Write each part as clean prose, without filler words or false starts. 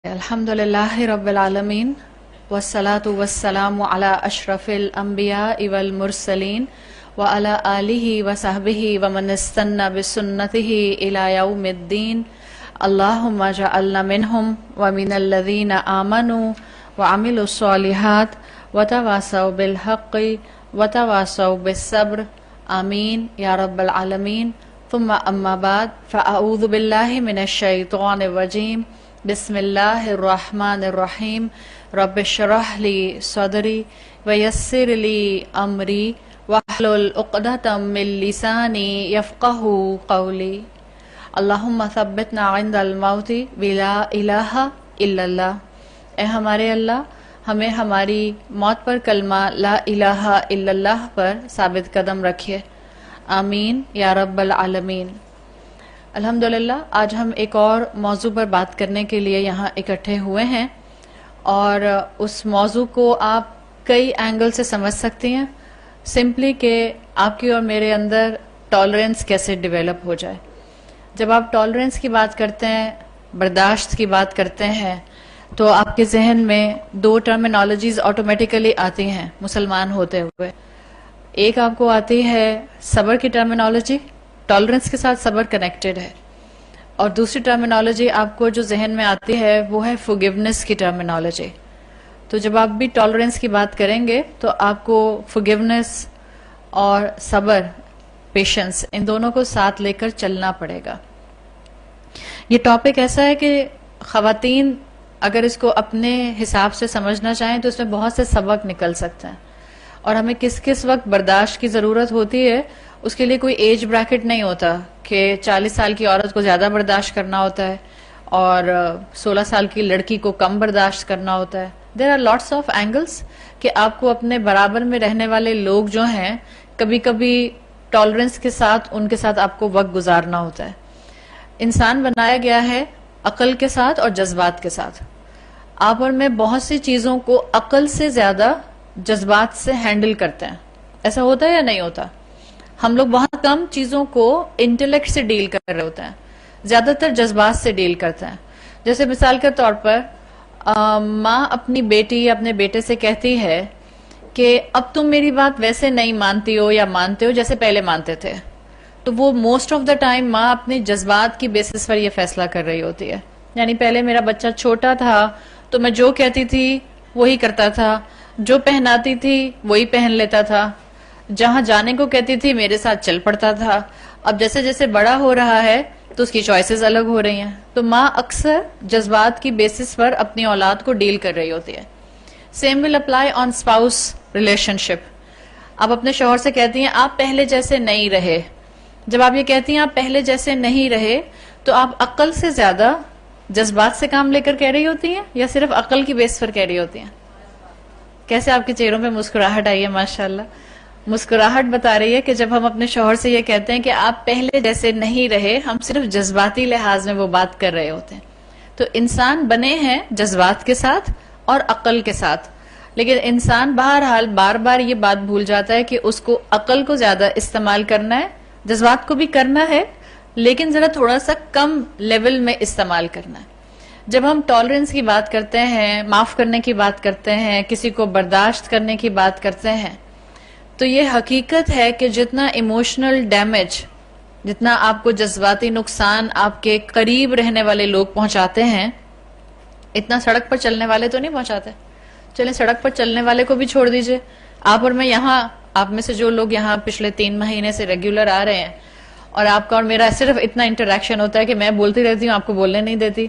الحمدللہ رب العالمین والصلاة والسلام علی اشرف الانبیاء والمرسلین وعلی آلہ وصحبہ ومن استنى بسنتہ الی یوم الدین اللہم اجعلنا منہم ومن الذین آمنوا وعملوا الصالحات وتواصوا بالحق وتواصوا بالصبر آمین یا رب العالمین ثم اما بعد فاعوذ باللہ من الشیطان الرجیم بسم اللہ الرحمن الرحیم رب اشرح لی صدری ویسر لی امری واحلل عقدۃ من لسانی یفقہوا قولی اللہم ثبتنا عند الموت بلا الہ الا اللہ۔ اے ہمارے اللہ، ہمیں ہماری موت پر کلمہ لا الہ الا اللہ پر ثابت قدم رکھیے، آمین یا رب العالمین۔ الحمدللہ آج ہم ایک اور موضوع پر بات کرنے کے لیے یہاں اکٹھے ہوئے ہیں، اور اس موضوع کو آپ کئی اینگل سے سمجھ سکتی ہیں، سمپلی کہ آپ کی اور میرے اندر ٹالرنس کیسے ڈیولپ ہو جائے۔ جب آپ ٹالرنس کی بات کرتے ہیں، برداشت کی بات کرتے ہیں، تو آپ کے ذہن میں دو ٹرمینالوجیز آٹومیٹیکلی آتی ہیں مسلمان ہوتے ہوئے۔ ایک آپ کو آتی ہے صبر کی ٹرمینالوجی، ٹالرنس کے ساتھ صبر کنیکٹڈ ہے، اور دوسری ٹرمینالوجی آپ کو جو ذہن میں آتی ہے وہ ہے فورگیونیس کی ٹرمینالوجی۔ تو جب آپ بھی ٹالرنس کی بات کریں گے تو آپ کو فورگیونیس اور صبر، پیشنس، ان دونوں کو ساتھ لے کر چلنا پڑے گا۔ یہ ٹاپک ایسا ہے کہ خواتین اگر اس کو اپنے حساب سے سمجھنا چاہیں تو اس میں بہت سے سبق نکل سکتے ہیں، اور ہمیں کس کس وقت برداشت کی ضرورت ہوتی ہے اس کے لیے کوئی ایج بریکٹ نہیں ہوتا کہ 40 سال کی عورت کو زیادہ برداشت کرنا ہوتا ہے اور 16 سال کی لڑکی کو کم برداشت کرنا ہوتا ہے۔ There are lots of angles کہ آپ کو اپنے برابر میں رہنے والے لوگ جو ہیں کبھی کبھی ٹالرنس کے ساتھ ان کے ساتھ آپ کو وقت گزارنا ہوتا ہے۔ انسان بنایا گیا ہے عقل کے ساتھ اور جذبات کے ساتھ۔ آپ اور میں بہت سی چیزوں کو عقل سے زیادہ جذبات سے ہینڈل کرتے ہیں، ایسا ہوتا ہے یا نہیں ہوتا؟ ہم لوگ بہت کم چیزوں کو انٹلیکٹ سے ڈیل کر رہے ہوتے ہیں، زیادہ تر جذبات سے ڈیل کرتے ہیں۔ جیسے مثال کے طور پر ماں اپنی بیٹی یا اپنے بیٹے سے کہتی ہے کہ اب تم میری بات ویسے نہیں مانتی ہو یا مانتے ہو جیسے پہلے مانتے تھے، تو وہ موسٹ آف دا ٹائم ماں اپنی جذبات کی بیسس پر یہ فیصلہ کر رہی ہوتی ہے۔ یعنی پہلے میرا بچہ چھوٹا تھا تو میں جو کہتی تھی وہی کرتا تھا، جو پہناتی تھی وہی پہن لیتا تھا، جہاں جانے کو کہتی تھی میرے ساتھ چل پڑتا تھا۔ اب جیسے جیسے بڑا ہو رہا ہے تو اس کی چوائسز الگ ہو رہی ہیں، تو ماں اکثر جذبات کی بیسس پر اپنی اولاد کو ڈیل کر رہی ہوتی ہے۔ Same will apply on spouse relationship. آپ اپنے شوہر سے کہتی ہیں آپ پہلے جیسے نہیں رہے۔ جب آپ یہ کہتی ہیں آپ پہلے جیسے نہیں رہے تو آپ عقل سے زیادہ جذبات سے کام لے کر کہہ رہی ہوتی ہیں یا صرف عقل کی بیس پر کہہ رہی ہوتی ہیں؟ کیسے آپ کے چہروں پہ مسکراہٹ آئی ہے؟ ماشاءاللہ مسکراہٹ بتا رہی ہے کہ جب ہم اپنے شوہر سے یہ کہتے ہیں کہ آپ پہلے جیسے نہیں رہے، ہم صرف جذباتی لحاظ میں وہ بات کر رہے ہوتے ہیں۔ تو انسان بنے ہیں جذبات کے ساتھ اور عقل کے ساتھ، لیکن انسان بہرحال بار بار یہ بات بھول جاتا ہے کہ اس کو عقل کو زیادہ استعمال کرنا ہے، جذبات کو بھی کرنا ہے لیکن ذرا تھوڑا سا کم لیول میں استعمال کرنا ہے۔ جب ہم ٹالرنس کی بات کرتے ہیں، معاف کرنے کی بات کرتے ہیں، کسی کو برداشت کرنے کی بات کرتے ہیں، تو یہ حقیقت ہے کہ جتنا ایموشنل ڈیمیج، جتنا آپ کو جذباتی نقصان آپ کے قریب رہنے والے لوگ پہنچاتے ہیں، اتنا سڑک پر چلنے والے تو نہیں پہنچاتے۔ چلیں سڑک پر چلنے والے کو بھی چھوڑ دیجئے، آپ اور میں یہاں، آپ میں سے جو لوگ یہاں پچھلے 3 مہینے سے ریگولر آ رہے ہیں، اور آپ کا اور میرا صرف اتنا انٹریکشن ہوتا ہے کہ میں بولتی رہتی ہوں، آپ کو بولنے نہیں دیتی،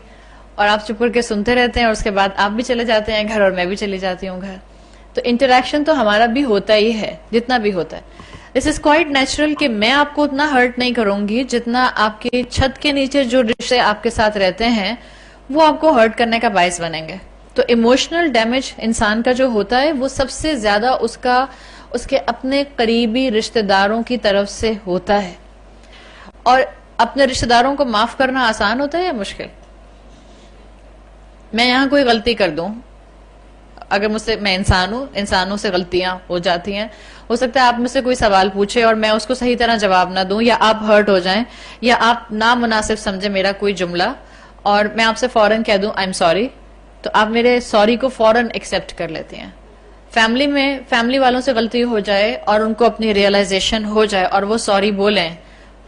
اور آپ چپ کر کے سنتے رہتے ہیں، اور اس کے بعد آپ بھی چلے جاتے ہیں گھر اور میں بھی چلی جاتی ہوں گھر۔ تو انٹریکشن تو ہمارا بھی ہوتا ہی ہے جتنا بھی ہوتا ہے۔ دس از کوائٹ نیچرل کہ میں آپ کو اتنا ہرٹ نہیں کروں گی جتنا آپ کی چھت کے نیچے جو رشتے آپ کے ساتھ رہتے ہیں وہ آپ کو ہرٹ کرنے کا باعث بنیں گے۔ تو ایموشنل ڈیمیج انسان کا جو ہوتا ہے وہ سب سے زیادہ اس کے اپنے قریبی رشتہ داروں کی طرف سے ہوتا ہے۔ اور اپنے رشتہ داروں کو معاف کرنا آسان ہوتا ہے یا مشکل؟ میں یہاں کوئی غلطی کر دوں، اگر مجھ سے، میں انسان ہوں، انسانوں سے غلطیاں ہو جاتی ہیں، ہو سکتا ہے آپ مجھ سے کوئی سوال پوچھے اور میں اس کو صحیح طرح جواب نہ دوں، یا آپ ہرٹ ہو جائیں، یا آپ نامناسب سمجھے میرا کوئی جملہ، اور میں آپ سے فوراً کہہ دوں آئی ایم سوری، تو آپ میرے سوری کو فوراً ایکسپٹ کر لیتے ہیں. فیملی میں فیملی والوں سے غلطی ہو جائے اور ان کو اپنی ریئلائزیشن ہو جائے اور وہ سوری بولیں,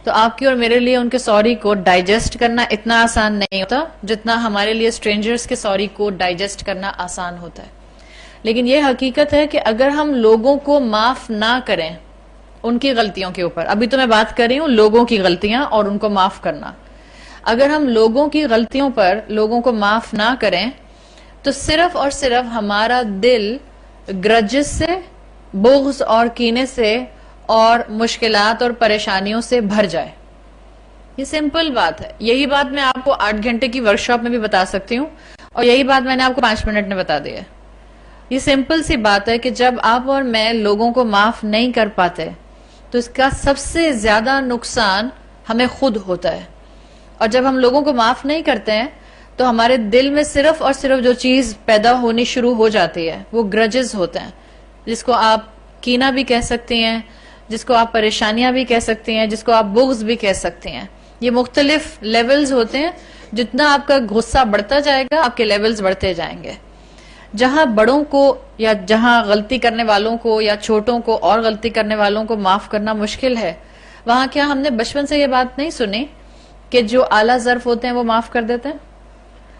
تو آپ کی اور میرے لیے ان کے سوری کو ڈائجسٹ کرنا اتنا آسان نہیں ہوتا جتنا ہمارے لیے اسٹرینجرز کے سوری کو ڈائجسٹ کرنا آسان ہوتا ہے. لیکن یہ حقیقت ہے کہ اگر ہم لوگوں کو معاف نہ کریں ان کی غلطیوں کے اوپر, ابھی تو میں بات کر رہی ہوں لوگوں کی غلطیاں اور ان کو معاف کرنا, اگر ہم لوگوں کی غلطیوں پر لوگوں کو معاف نہ کریں تو صرف اور صرف ہمارا دل گرجز سے, بغض اور کینے سے اور مشکلات اور پریشانیوں سے بھر جائے. یہ سمپل بات ہے. یہی بات میں آپ کو 8 گھنٹے کی ورکشاپ میں بھی بتا سکتی ہوں اور یہی بات میں نے آپ کو 5 منٹ میں بتا دی ہے. یہ سمپل سی بات ہے کہ جب آپ اور میں لوگوں کو معاف نہیں کر پاتے تو اس کا سب سے زیادہ نقصان ہمیں خود ہوتا ہے. اور جب ہم لوگوں کو معاف نہیں کرتے ہیں تو ہمارے دل میں صرف اور صرف جو چیز پیدا ہونی شروع ہو جاتی ہے وہ گرجز ہوتے ہیں, جس کو آپ کینہ بھی کہہ سکتی ہیں, جس کو آپ پریشانیاں بھی کہہ سکتی ہیں, جس کو آپ بغض بھی کہہ سکتی ہیں. یہ مختلف لیولز ہوتے ہیں. جتنا آپ کا غصہ بڑھتا جائے گا آپ کے لیولز بڑھتے جائیں گے. جہاں بڑوں کو یا جہاں غلطی کرنے والوں کو یا چھوٹوں کو اور غلطی کرنے والوں کو معاف کرنا مشکل ہے, وہاں کیا ہم نے بچپن سے یہ بات نہیں سنی کہ جو اعلیٰ ظرف ہوتے ہیں وہ معاف کر دیتے ہیں,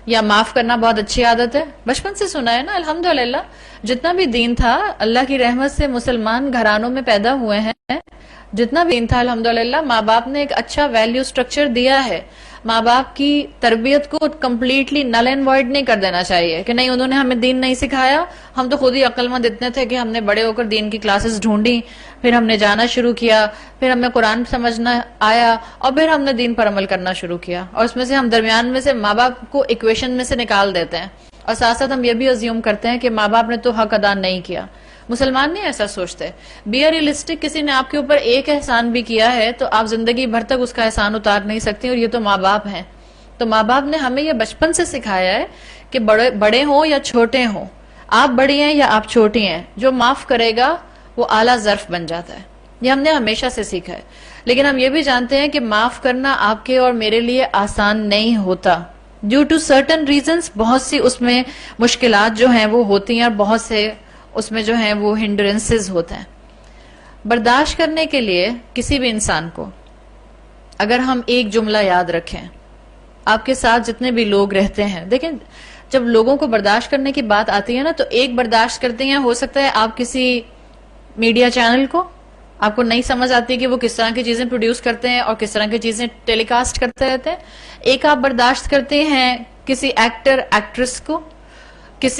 یا معاف کرنا بہت اچھی عادت ہے؟ بچپن سے سنا ہے نا. الحمدللہ جتنا بھی دین تھا اللہ کی رحمت سے مسلمان گھرانوں میں پیدا ہوئے ہیں, جتنا بھی دین تھا الحمدللہ ماں باپ نے ایک اچھا ویلیو سٹرکچر دیا ہے. ماں باپ کی تربیت کو کمپلیٹلی نل اینڈ وائڈ نہیں کر دینا چاہیے کہ نہیں انہوں نے ہمیں دین نہیں سکھایا, ہم تو خود ہی عقل مند اتنے تھے کہ ہم نے بڑے ہو کر دین کی کلاسز ڈھونڈی, پھر ہم نے جانا شروع کیا, پھر ہمیں قرآن سمجھنا آیا اور پھر ہم نے دین پر عمل کرنا شروع کیا, اور اس میں سے ہم درمیان میں سے ماں باپ کو ایکویشن میں سے نکال دیتے ہیں اور ساتھ ساتھ ہم یہ بھی ازیوم کرتے ہیں کہ ماں باپ نے تو حق ادا نہیں کیا. مسلمان نہیں ایسا سوچتے. بی آر ریئلسٹک, کسی نے آپ کے اوپر ایک احسان بھی کیا ہے تو آپ زندگی بھر تک اس کا احسان اتار نہیں سکتی, اور یہ تو ماں باپ ہیں. تو ماں باپ نے ہمیں یہ بچپن سے سکھایا ہے کہ بڑے ہوں یا چھوٹے ہوں, آپ بڑی ہیں یا آپ چھوٹی ہیں, جو معاف کرے گا وہ اعلیٰ ظرف بن جاتا ہے. یہ ہم نے ہمیشہ سے سیکھا ہے. لیکن ہم یہ بھی جانتے ہیں کہ معاف کرنا آپ کے اور میرے لیے آسان نہیں ہوتا. ڈیو ٹو سرٹن ریزنز بہت سی اس میں مشکلات جو ہیں وہ ہوتی ہیں, اور بہت سے اس میں جو ہیں وہ ہنڈرنسز ہوتے ہیں. برداشت کرنے کے لیے کسی بھی انسان کو اگر ہم ایک جملہ یاد رکھیں, آپ کے ساتھ جتنے بھی لوگ رہتے ہیں, دیکھیں جب لوگوں کو برداشت کرنے کی بات آتی ہے نا تو ایک برداشت کرتے ہیں, ہو سکتا ہے آپ کسی میڈیا چینل کو آپ کو نہیں سمجھ آتی کہ وہ کس طرح کی چیزیں پروڈیوس کرتے ہیں اور کس طرح کی چیزیں ٹیلی کاسٹ کرتے رہتے ہیں. ایک آپ برداشت کرتے ہیں کسی ایکٹر ایکٹریس کو,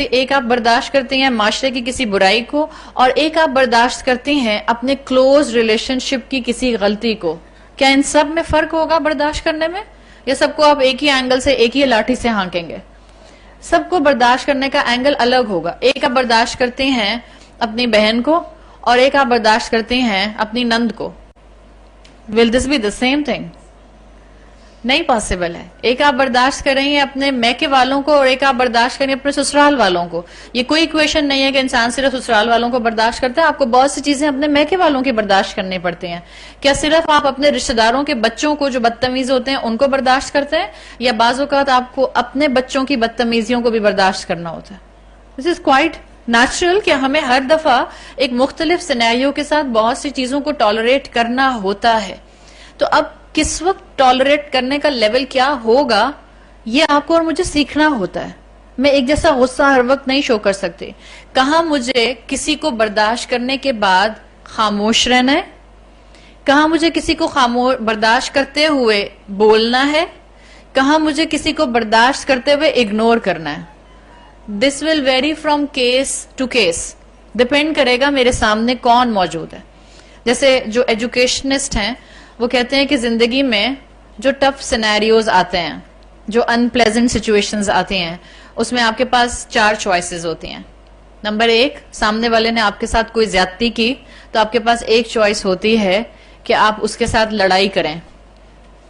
ایک آپ برداشت کرتے ہیں معاشرے کی کسی برائی کو, اور ایک آپ برداشت کرتے ہیں اپنے کلوز ریلیشن شپ کی کسی غلطی کو. کیا ان سب میں فرق ہوگا برداشت کرنے میں, یا سب کو آپ ایک ہی اینگل سے ایک ہی لاٹھی سے ہانکیں گے؟ سب کو برداشت کرنے کا اینگل الگ ہوگا. ایک آپ برداشت کرتے ہیں اپنی بہن کو اور ایک آپ برداشت کرتے ہیں اپنی نند کو. ول دس بی دا سیم تھنگ؟ نہیں پاسبل ہے. ایک آپ برداشت کر رہی ہیں اپنے میکے والوں کو اور ایک آپ برداشت کریں اپنے سسرال والوں کو. یہ کوئی ایکویشن نہیں ہے کہ انسان صرف سسرال والوں کو برداشت کرتا ہے. آپ کو بہت سی چیزیں اپنے میکے والوں کی برداشت کرنی پڑتی ہیں. کیا صرف آپ اپنے رشتہ داروں کے بچوں کو جو بدتمیز ہوتے ہیں ان کو برداشت کرتے ہیں, یا بعض اوقات آپ کو اپنے بچوں کی بدتمیزیوں کو بھی برداشت کرنا ہوتا ہے؟ دس از کوائٹ نیچرل کہ ہمیں ہر دفعہ ایک مختلف سینیریو کے ساتھ بہت سی چیزوں کو ٹالریٹ کرنا ہوتا ہے. تو اب کس وقت ٹالریٹ کرنے کا لیول کیا ہوگا یہ آپ کو اور مجھے سیکھنا ہوتا ہے. میں ایک جیسا غصہ ہر وقت نہیں شو کر سکتی. کہاں مجھے کسی کو برداشت کرنے کے بعد خاموش رہنا ہے, کہاں مجھے کسی کو برداشت کرتے ہوئے بولنا ہے, کہاں مجھے کسی کو برداشت کرتے ہوئے اگنور کرنا ہے. This will vary from case to case, depend کرے گا میرے سامنے کون موجود ہے. جیسے جو ایجوکیشنسٹ ہیں وہ کہتے ہیں کہ زندگی میں جو ٹف سینیریوز آتے ہیں, جو ان پلیزنٹ سچویشنز آتی ہیں, اس میں آپ کے پاس 4 چوائسز ہوتی ہیں. نمبر 1, سامنے والے نے آپ کے ساتھ کوئی زیادتی کی تو آپ کے پاس ایک چوائس ہوتی ہے کہ آپ اس کے ساتھ لڑائی کریں.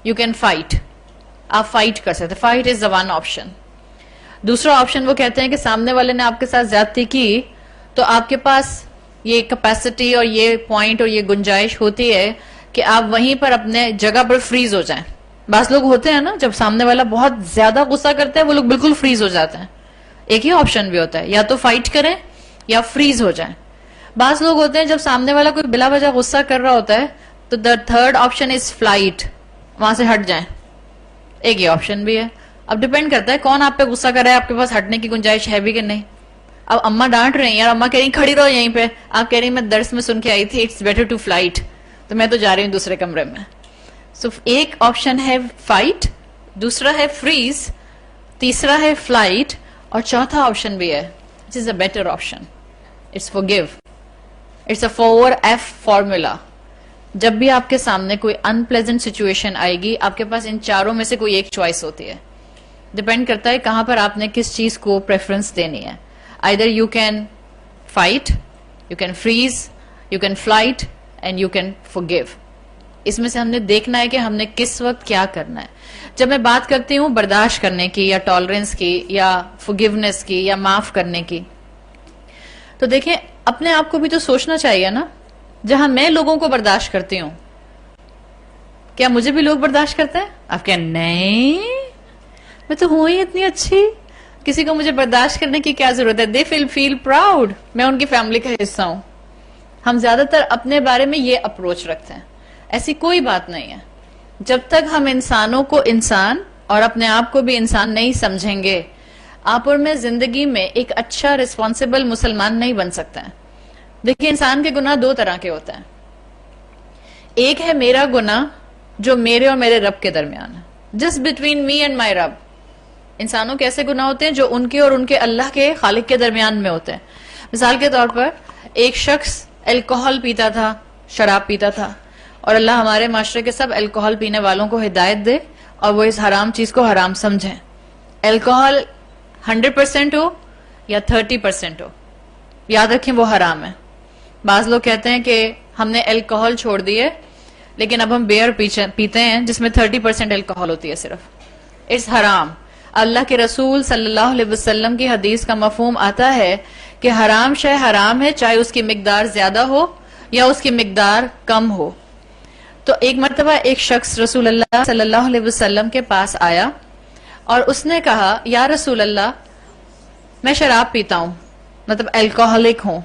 یو کین فائٹ, آپ فائٹ کر سکتے. Fight is the one option. دوسرا آپشن وہ کہتے ہیں کہ سامنے والے نے آپ کے ساتھ زیادتی کی تو آپ کے پاس یہ کیپیسٹی اور یہ پوائنٹ اور یہ گنجائش ہوتی ہے کہ آپ وہیں پر اپنے جگہ پر فریز ہو جائیں. بعض لوگ ہوتے ہیں نا جب سامنے والا بہت زیادہ غصہ کرتے ہیں وہ لوگ بالکل فریز ہو جاتے ہیں. ایک ہی آپشن بھی ہوتا ہے, یا تو فائٹ کریں یا فریز ہو جائیں. بعض لوگ ہوتے ہیں جب سامنے والا کوئی بلا وجہ غصہ کر رہا ہوتا ہے تو the third option is flight, وہاں سے ہٹ جائیں. ایک ہی آپشن بھی ہے. اب ڈیپینڈ کرتا ہے کون آپ پہ غصہ کر رہا ہے, آپ کے پاس ہٹنے کی گنجائش ہے بھی کہ نہیں. اب اما ڈانٹ رہی ہیں یار, اما کہہ رہی کھڑی رہو یہیں پہ, آپ کہہ رہی میں درس میں سن کے آئی تھی اٹس بیٹر ٹو فلائٹ, تو میں تو جا رہی ہوں دوسرے کمرے میں. سو ایک آپشن ہے فائٹ, دوسرا ہے فریز, تیسرا ہے فلائٹ, اور چوتھا آپشن بھی ہے which is a better option, it's forgive. It's a 4F formula. جب بھی آپ کے سامنے کوئی unpleasant situation آئے گی, آپ کے پاس ان چاروں میں سے کوئی ایک چوائس ہوتی ہے. ڈپینڈ کرتا ہے کہاں پر آپ نے کس چیز کو پریفرنس دینی ہے. Either you can fight, you can freeze, you can flight and you can forgive. اس میں سے ہم نے دیکھنا ہے کہ ہم نے کس وقت کیا کرنا ہے. جب میں بات کرتی ہوں برداشت کرنے کی یا ٹالرنس کی یا forgiveness کی یا معاف کرنے کی, تو دیکھیں اپنے آپ کو بھی تو سوچنا چاہیے نا. جہاں میں لوگوں کو برداشت کرتی ہوں, کیا مجھے بھی لوگ برداشت کرتے ہیں؟ آپ کہیں نہیں, میں تو ہوں ہی اتنی اچھی, کسی کو مجھے برداشت کرنے کی کیا ضرورت ہے. they feel proud, میں ان کی فیملی کا حصہ ہوں. ہم زیادہ تر اپنے بارے میں یہ اپروچ رکھتے ہیں. ایسی کوئی بات نہیں ہے. جب تک ہم انسانوں کو انسان اور اپنے آپ کو بھی انسان نہیں سمجھیں گے, آپ اور میں زندگی میں ایک اچھا رسپانسبل مسلمان نہیں بن سکتے ہیں. دیکھیں انسان کے گناہ دو طرح کے ہوتے ہیں. ایک ہے میرا گناہ جو میرے اور میرے رب کے درمیان ہے, just between me and my رب. انسانوں کے ایسے گناہ ہوتے ہیں جو ان کے اور ان کے اللہ کے خالق کے درمیان میں ہوتے ہیں. مثال کے طور پر ایک شخص الکوہل پیتا تھا, شراب پیتا تھا, اور اللہ ہمارے معاشرے کے سب الکوہل پینے والوں کو ہدایت دے اور وہ اس حرام چیز کو حرام سمجھیں. الکوہل 100% ہو یا 30% ہو, یاد رکھیں وہ حرام ہے. بعض لوگ کہتے ہیں کہ ہم نے الکوہل چھوڑ دیے لیکن اب ہم بیئر پیتے ہیں جس میں 30% الکوہل ہوتی ہے صرف. اٹس حرام. اللہ کے رسول صلی اللہ علیہ وسلم کی حدیث کا مفہوم آتا ہے کہ حرام شے حرام ہے, چاہے اس کی مقدار زیادہ ہو یا اس کی مقدار کم ہو. تو ایک مرتبہ ایک شخص رسول اللہ صلی اللہ علیہ وسلم کے پاس آیا اور اس نے کہا یا رسول اللہ میں شراب پیتا ہوں, مطلب الکوہلک ہوں,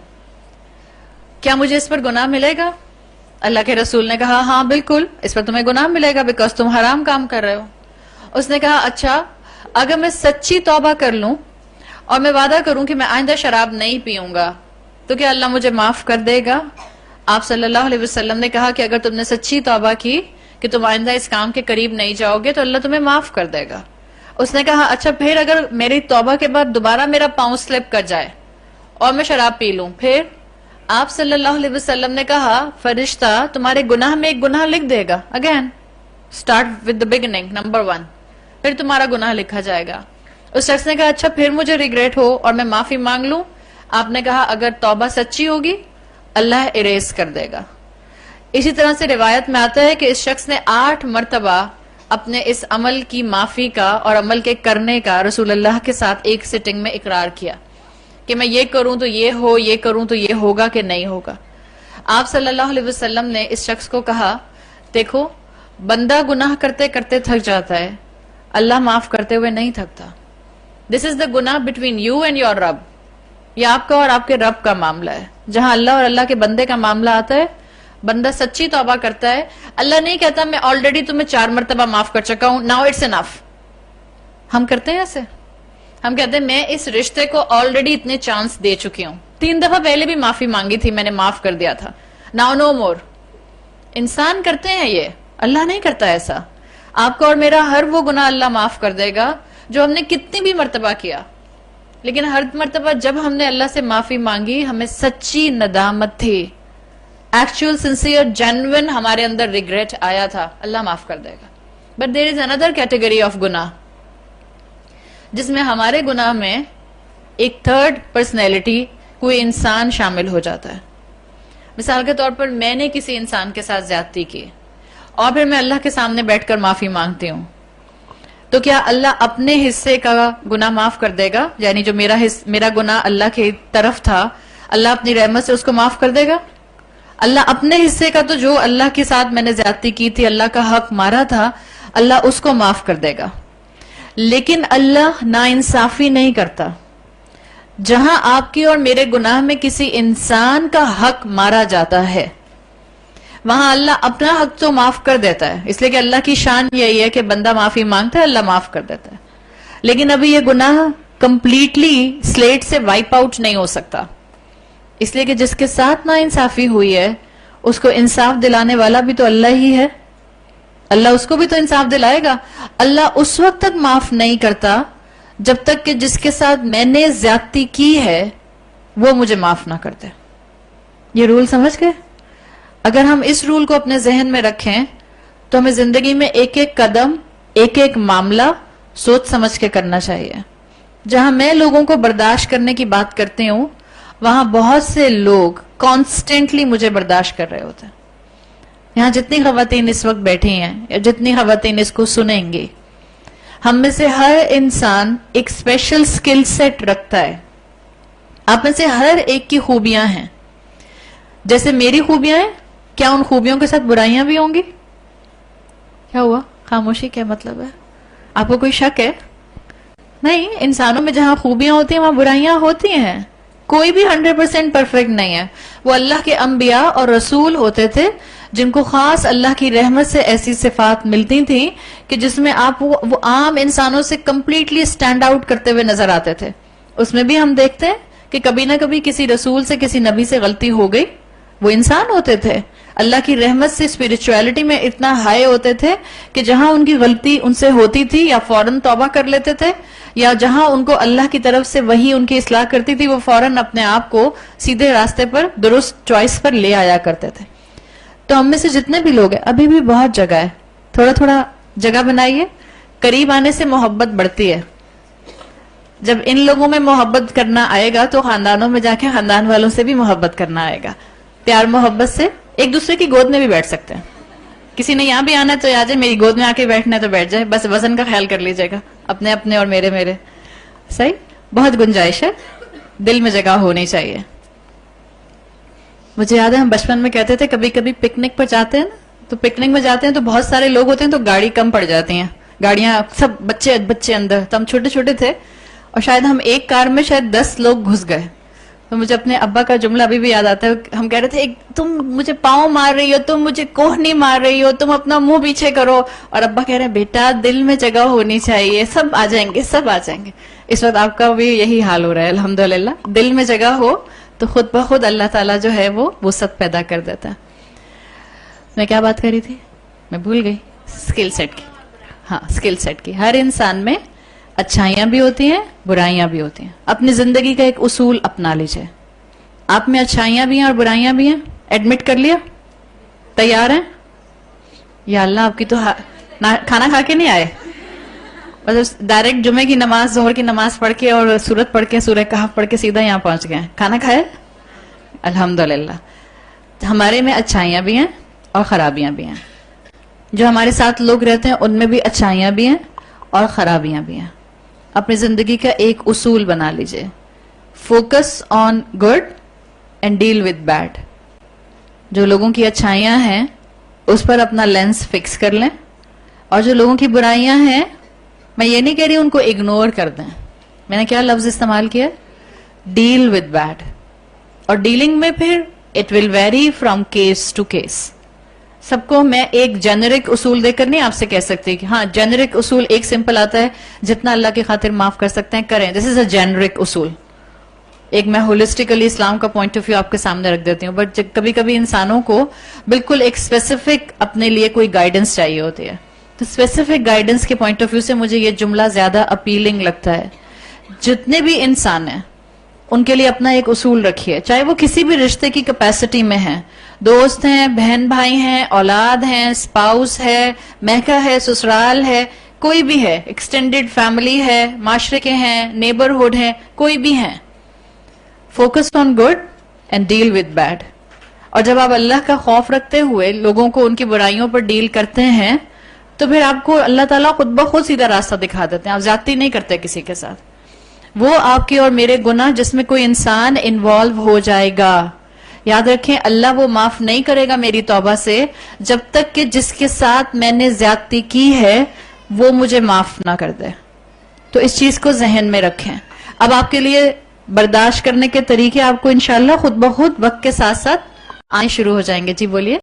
کیا مجھے اس پر گناہ ملے گا؟ اللہ کے رسول نے کہا ہاں بالکل اس پر تمہیں گناہ ملے گا بیکاز تم حرام کام کر رہے ہو. اس نے کہا اچھا اگر میں سچی توبہ کر لوں اور میں وعدہ کروں کہ میں آئندہ شراب نہیں پیوں گا تو کیا اللہ مجھے معاف کر دے گا؟ آپ صلی اللہ علیہ وسلم نے کہا کہ اگر تم نے سچی توبہ کی کہ تم آئندہ اس کام کے قریب نہیں جاؤ گے تو اللہ تمہیں معاف کر دے گا. اس نے کہا اچھا پھر اگر میری توبہ کے بعد دوبارہ میرا پاؤں سلپ کر جائے اور میں شراب پی لوں پھر؟ آپ صلی اللہ علیہ وسلم نے کہا فرشتہ تمہارے گناہ میں ایک گناہ لکھ دے گا. Again start with the beginning, number 1, پھر تمہارا گناہ لکھا جائے گا. اس شخص نے کہا اچھا پھر مجھے ریگریٹ ہو اور میں معافی مانگ لوں؟ آپ نے کہا اگر توبہ سچی ہوگی اللہ اریز کر دے گا. اسی طرح سے روایت میں آتا ہے کہ اس شخص نے 8 مرتبہ اپنے اس عمل کی معافی کا اور عمل کے کرنے کا رسول اللہ کے ساتھ ایک سٹنگ میں اقرار کیا کہ میں یہ کروں تو یہ ہو, یہ کروں تو یہ ہوگا کہ نہیں ہوگا. آپ صلی اللہ علیہ وسلم نے اس شخص کو کہا دیکھو بندہ گناہ کرتے کرتے تھک جاتا ہے, اللہ معاف کرتے ہوئے نہیں تھکتا. دس از دا گناہ بٹوین یو اینڈ یور رب, یہ آپ کا اور آپ کے رب کا معاملہ ہے. جہاں اللہ اور اللہ کے بندے کا معاملہ آتا ہے بندہ سچی توبہ کرتا ہے, اللہ نہیں کہتا میں آلریڈی تمہیں 4 مرتبہ معاف کر چکا ہوں ناؤ اٹس انف. ہم کرتے ہیں ایسے, ہم کہتے ہیں میں اس رشتے کو آلریڈی اتنے چانس دے چکی ہوں, 3 دفعہ پہلے بھی معافی مانگی تھی میں نے معاف کر دیا تھا, ناؤ نو مور. انسان کرتے ہیں یہ, اللہ نہیں کرتا ایسا. آپ کو اور میرا ہر وہ گناہ اللہ معاف کر دے گا جو ہم نے کتنی بھی مرتبہ کیا, لیکن ہر مرتبہ جب ہم نے اللہ سے معافی مانگی ہمیں سچی ندامت تھی, ایکچوئل سنسیئر جینوئن ہمارے اندر ریگریٹ آیا تھا, اللہ معاف کر دے گا. بٹ دیر از اندر کیٹیگری آف گناہ جس میں ہمارے گناہ میں ایک تھرڈ پرسنالٹی کوئی انسان شامل ہو جاتا ہے. مثال کے طور پر میں نے کسی انسان کے ساتھ زیادتی کی اور پھر میں اللہ کے سامنے بیٹھ کر معافی مانگتی ہوں, تو کیا اللہ اپنے حصے کا گناہ معاف کر دے گا؟ یعنی جو میرا گناہ اللہ کی طرف تھا اللہ اپنی رحمت سے اس کو معاف کر دے گا؟ اللہ اپنے حصے کا تو جو اللہ کے ساتھ میں نے زیادتی کی تھی, اللہ کا حق مارا تھا, اللہ اس کو معاف کر دے گا. لیکن اللہ ناانصافی نہیں کرتا. جہاں آپ کی اور میرے گناہ میں کسی انسان کا حق مارا جاتا ہے وہاں اللہ اپنا حق تو معاف کر دیتا ہے، اس لیے کہ اللہ کی شان یہی ہے کہ بندہ معافی مانگتا ہے، اللہ معاف کر دیتا ہے. لیکن ابھی یہ گناہ کمپلیٹلی سلیٹ سے وائپ آؤٹ نہیں ہو سکتا، اس لیے کہ جس کے ساتھ ناانصافی ہوئی ہے اس کو انصاف دلانے والا بھی تو اللہ ہی ہے. اللہ اس کو بھی تو انصاف دلائے گا. اللہ اس وقت تک معاف نہیں کرتا جب تک کہ جس کے ساتھ میں نے زیادتی کی ہے وہ مجھے معاف نہ کر دے. یہ رول سمجھ گئے؟ اگر ہم اس رول کو اپنے ذہن میں رکھیں تو ہمیں زندگی میں ایک ایک قدم، ایک ایک معاملہ سوچ سمجھ کے کرنا چاہیے. جہاں میں لوگوں کو برداشت کرنے کی بات کرتی ہوں وہاں بہت سے لوگ کانسٹنٹلی مجھے برداشت کر رہے ہوتے ہیں. یہاں جتنی خواتین اس وقت بیٹھی ہیں یا جتنی خواتین اس کو سنیں گی، ہم میں سے ہر انسان ایک اسپیشل سکل سیٹ رکھتا ہے. آپ میں سے ہر ایک کی خوبیاں ہیں. جیسے میری خوبیاں ہیں، کیا ان خوبیوں کے ساتھ برائیاں بھی ہوں گی؟ کیا ہوا؟ خاموشی کیا مطلب ہے؟ آپ کو کوئی شک ہے؟ نہیں، انسانوں میں جہاں خوبیاں ہوتی ہیں وہاں برائیاں ہوتی ہیں. کوئی بھی 100% پرفیکٹ نہیں ہے. وہ اللہ کے انبیاء اور رسول ہوتے تھے جن کو خاص اللہ کی رحمت سے ایسی صفات ملتی تھیں کہ جس میں آپ وہ عام انسانوں سے کمپلیٹلی سٹینڈ آؤٹ کرتے ہوئے نظر آتے تھے. اس میں بھی ہم دیکھتے ہیں کہ کبھی نہ کبھی کسی رسول سے، کسی نبی سے غلطی ہو گئی. وہ انسان ہوتے تھے، اللہ کی رحمت سے اسپرچویلٹی میں اتنا ہائی ہوتے تھے کہ جہاں ان کی غلطی ان سے ہوتی تھی یا فوراً توبہ کر لیتے تھے، یا جہاں ان کو اللہ کی طرف سے وہی ان کی اصلاح کرتی تھی وہ فوراً اپنے آپ کو سیدھے راستے پر، درست چوائس پر لے آیا کرتے تھے. تو ہم میں سے جتنے بھی لوگ ہیں، ابھی بھی بہت جگہ ہے، تھوڑا تھوڑا جگہ بنائیے. قریب آنے سے محبت بڑھتی ہے. جب ان لوگوں میں محبت کرنا آئے گا تو خاندانوں میں جا کے خاندان والوں سے بھی محبت کرنا آئے گا. پیار محبت سے ایک دوسرے کی گود میں بھی بیٹھ سکتے ہیں. کسی نے یہاں بھی آنا ہے تو آ جائے، میری گود میں آ کے بیٹھنا ہے تو بیٹھ جائے. بس وزن کا خیال کر لیجیے گا، اپنے اپنے اور میرے میرے. صحیح؟ بہت گنجائش ہے، دل میں جگہ ہونی چاہیے. مجھے یاد ہے ہم بچپن میں کہتے تھے کبھی کبھی پکنک پر جاتے ہیں نا، تو پکنک میں جاتے ہیں تو بہت سارے لوگ ہوتے ہیں تو گاڑی کم پڑ جاتی ہیں. گاڑیاں سب بچے اندر، تو ہم چھوٹے چھوٹے تھے اور شاید ہم ایک کار میں شاید 10 لوگ گھس گئے. تو مجھے اپنے ابا کا جملہ ابھی بھی یاد آتا ہے. ہم کہہ رہے تھے تم مجھے پاؤں مار رہی ہو، تم مجھے کوہنی مار رہی ہو، تم اپنا منہ پیچھے کرو. اور ابا کہہ رہے ہیں بیٹا دل میں جگہ ہونی چاہیے، سب آ جائیں گے، سب آ جائیں گے. اس وقت آپ کا بھی یہی حال ہو رہا ہے الحمدللہ. دل میں جگہ ہو تو خود بخود اللہ تعالیٰ جو ہے وہ وسعت پیدا کر دیتا ہے. میں کیا بات کر رہی تھی؟ میں بھول گئی. سکل سیٹ کی. ہاں، سکل سیٹ کی. ہر انسان میں اچھائیاں بھی ہوتی ہیں، برائیاں بھی ہوتی ہیں. اپنی زندگی کا ایک اصول اپنا لیجئے. آپ میں اچھائیاں بھی ہیں اور برائیاں بھی ہیں. ایڈمٹ کر لیا؟ تیار ہیں؟ یا اللہ، آپ کی تو کھانا کھا کے نہیں آئے، بس ڈائریکٹ جمعے کی نماز، ظہر کی نماز پڑھ کے اور سورت پڑھ کے، سورہ کہف پڑھ کے سیدھا یہاں پہنچ گئے. کھانا کھائے؟ الحمدللہ. ہمارے میں اچھائیاں بھی ہیں اور خرابیاں بھی ہیں. جو ہمارے ساتھ لوگ رہتے ہیں ان میں بھی اچھائیاں بھی ہیں اور خرابیاں بھی ہیں. اپنی زندگی کا ایک اصول بنا لیجئے. Focus on good and deal with bad. جو لوگوں کی اچھائیاں ہیں اس پر اپنا لینس فکس کر لیں، اور جو لوگوں کی برائیاں ہیں میں یہ نہیں کہہ رہی ان کو اگنور کر دیں. میں نے کیا لفظ استعمال کیا؟ Deal with bad. اور ڈیلنگ میں پھر it will vary from case to case. سب کو میں ایک جنرک اصول دے کر نہیں آپ سے کہہ سکتی کہ ہاں جنرک اصول ایک سمپل آتا ہے، جتنا اللہ کی خاطر معاف کر سکتے ہیں کریں. دس از اے جنرک اصول. ایک میں ہولسٹیکلی اسلام کا پوائنٹ آف ویو آپ کے سامنے رکھ دیتی ہوں. بٹ کبھی کبھی انسانوں کو بالکل ایک اسپیسیفک اپنے لیے کوئی گائیڈنس چاہیے ہوتی ہے. تو اسپیسیفک گائیڈنس کے پوائنٹ آف ویو سے مجھے یہ جملہ زیادہ اپیلنگ لگتا ہے. جتنے بھی انسان ہیں ان کے لیے اپنا ایک اصول رکھیے، چاہے وہ کسی بھی رشتے کی کیپیسٹی میں ہیں. دوست ہیں، بہن بھائی ہیں، اولاد ہیں، اسپاؤس ہے، میکا ہے، سسرال ہے، کوئی بھی ہے، ایکسٹینڈیڈ فیملی ہے، معاشرے کے ہیں، نیبرہڈ ہیں، کوئی بھی ہیں. Focus on good and deal with bad. اور جب آپ اللہ کا خوف رکھتے ہوئے لوگوں کو ان کی برائیوں پر ڈیل کرتے ہیں تو پھر آپ کو اللہ تعالیٰ خود بخود سیدھا راستہ دکھا دیتے ہیں. آپ زیادتی نہیں کرتے کسی کے ساتھ. وہ آپ کے اور میرے گناہ جس میں کوئی انسان انوالو ہو جائے گا، یاد رکھیں اللہ وہ معاف نہیں کرے گا میری توبہ سے جب تک کہ جس کے ساتھ میں نے زیادتی کی ہے وہ مجھے معاف نہ کر دے. تو اس چیز کو ذہن میں رکھیں. اب آپ کے لیے برداشت کرنے کے طریقے آپ کو انشاءاللہ خود بخود وقت کے ساتھ ساتھ آنے شروع ہو جائیں گے. جی بولیے.